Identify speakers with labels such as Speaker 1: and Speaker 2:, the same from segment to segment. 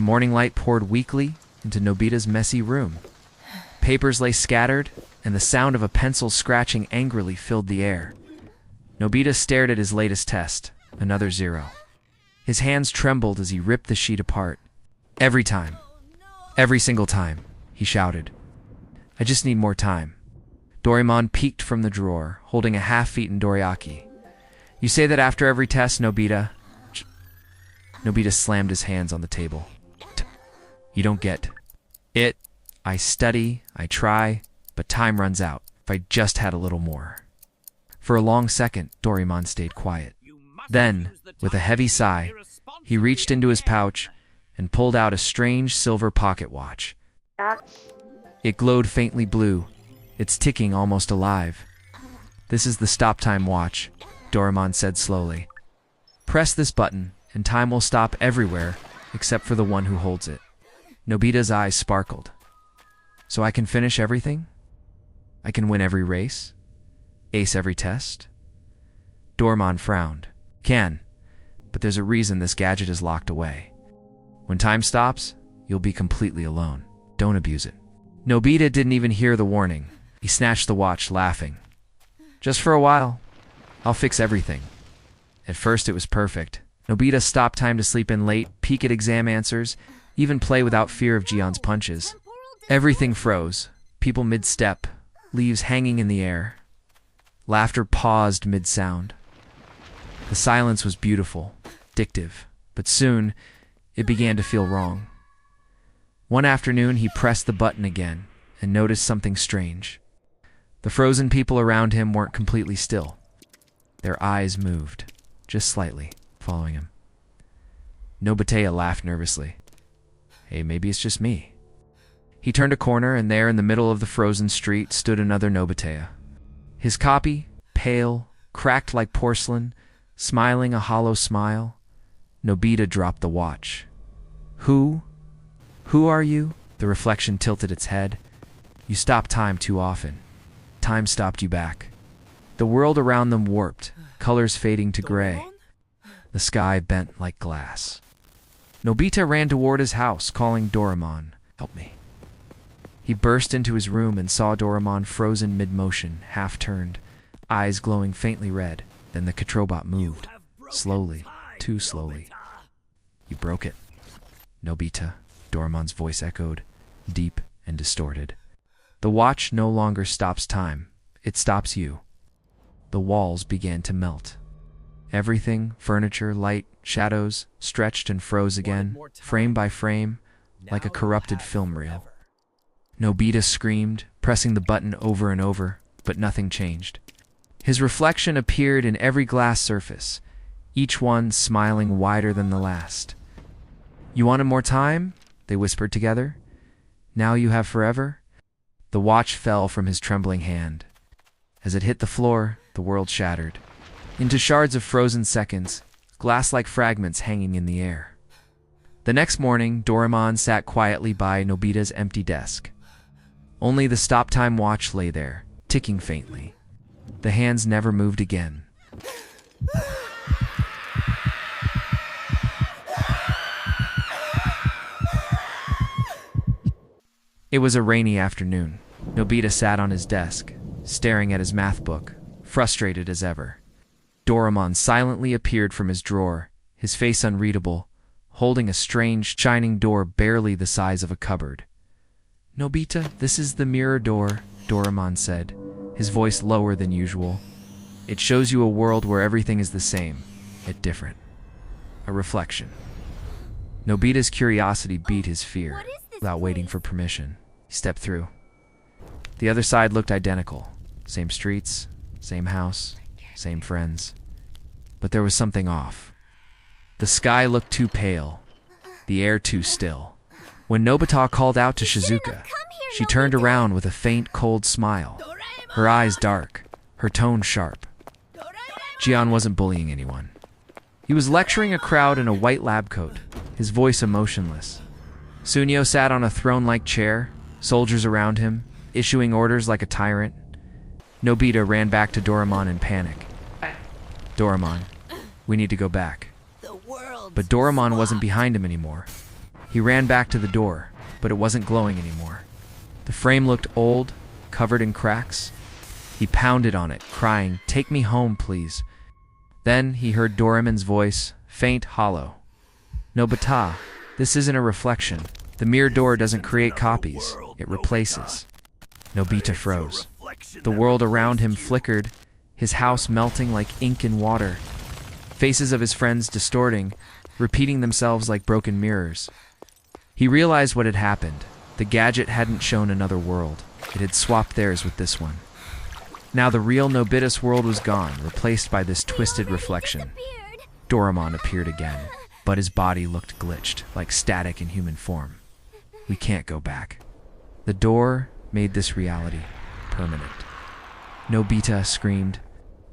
Speaker 1: The morning light poured weakly into Nobita's messy room. Papers lay scattered, and the sound of a pencil scratching angrily filled the air. Nobita stared at his latest test, another 0. His hands trembled as he ripped the sheet apart. Every time. Every single time, he shouted. I just need more time. Doraemon peeked from the drawer, holding a half-eaten dorayaki. You say that after every test, Nobita? Nobita slammed his hands on the table. You don't get it. I study, I try, but time runs out. If I just had a little more. For a long second, Doraemon stayed quiet. Then, with a heavy sigh, he reached into his pouch and pulled out a strange silver pocket watch. It glowed faintly blue, its ticking almost alive. This is the stop time watch, Doraemon said slowly. Press this button, and time will stop everywhere except for the one who holds it. Nobita's eyes sparkled. So I can finish everything? I can win every race? Ace every test? Doraemon frowned. Can, but there's a reason this gadget is locked away. When time stops, you'll be completely alone. Don't abuse it. Nobita didn't even hear the warning. He snatched the watch, laughing. Just for a while, I'll fix everything. At first it was perfect. Nobita stopped time to sleep in late, peek at exam answers, even play without fear of Jian's punches. Everything froze, people mid-step, leaves hanging in the air. Laughter paused mid-sound. The silence was beautiful, addictive, but soon it began to feel wrong. One afternoon he pressed the button again and noticed something strange. The frozen people around him weren't completely still. Their eyes moved, just slightly, following him. Nobita laughed nervously. Hey, maybe it's just me. He turned a corner, and there in the middle of the frozen street stood another Nobita. His copy, pale, cracked like porcelain, smiling a hollow smile. Nobita dropped the watch. Who are you? The reflection tilted its head. You stopped time too often. Time stopped you back. The world around them warped, colors fading to gray. The sky bent like glass. Nobita ran toward his house, calling Doraemon, help me. He burst into his room and saw Doraemon frozen mid-motion, half-turned, eyes glowing faintly red. Then the Controbot moved, slowly, too slowly. You broke it. Nobita, Doraemon's voice echoed, deep and distorted. The watch no longer stops time, it stops you. The walls began to melt. Everything, furniture, light, shadows, stretched and froze again, frame by frame, like a corrupted film reel. Nobita screamed, pressing the button over and over, but nothing changed. His reflection appeared in every glass surface, each one smiling wider than the last. You wanted more time? They whispered together. Now you have forever? The watch fell from his trembling hand. As it hit the floor, the world shattered. Into shards of frozen seconds, glass-like fragments hanging in the air. The next morning, Doraemon sat quietly by Nobita's empty desk. Only the stop-time watch lay there, ticking faintly. The hands never moved again. It was a rainy afternoon. Nobita sat on his desk, staring at his math book, frustrated as ever. Doraemon silently appeared from his drawer, his face unreadable, holding a strange, shining door barely the size of a cupboard. Nobita, this is the mirror door, Doraemon said, his voice lower than usual. It shows you a world where everything is the same, yet different. A reflection. Nobita's curiosity beat his fear. Without waiting for permission, he stepped through. The other side looked identical. Same streets, same house, same friends. But there was something off. The sky looked too pale, the air too still. When Nobita called out to Shizuka, she turned around with a faint, cold smile. Her eyes dark, her tone sharp. Jian wasn't bullying anyone. He was lecturing a crowd in a white lab coat, his voice emotionless. Sunio sat on a throne-like chair, soldiers around him, issuing orders like a tyrant. Nobita ran back to Doraemon in panic. Doraemon, we need to go back. But Doraemon wasn't behind him anymore. He ran back to the door, but it wasn't glowing anymore. The frame looked old, covered in cracks. He pounded on it, crying, "Take me home, please." Then he heard Doraemon's voice, faint, hollow. "Nobita, this isn't a reflection. The mirror door doesn't create copies, it replaces." Nobita froze. The world around him flickered, his house melting like ink in water. Faces of his friends distorting, repeating themselves like broken mirrors. He realized what had happened. The gadget hadn't shown another world. It had swapped theirs with this one. Now the real Nobita's world was gone, replaced by this twisted reflection. Doraemon appeared again, but his body looked glitched, like static in human form. We can't go back. The door made this reality permanent. Nobita screamed,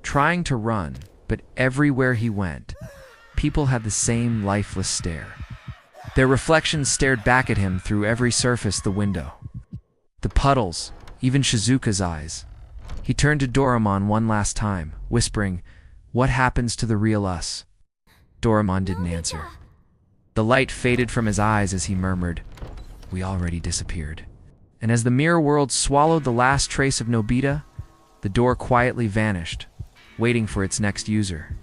Speaker 1: trying to run, but everywhere he went, people had the same lifeless stare. Their reflections stared back at him through every surface the window. The puddles, even Shizuka's eyes. He turned to Doraemon one last time, whispering, "What happens to the real us?" Doraemon didn't answer. The light faded from his eyes as he murmured, "We already disappeared." And as the mirror world swallowed the last trace of Nobita, the door quietly vanished, waiting for its next user.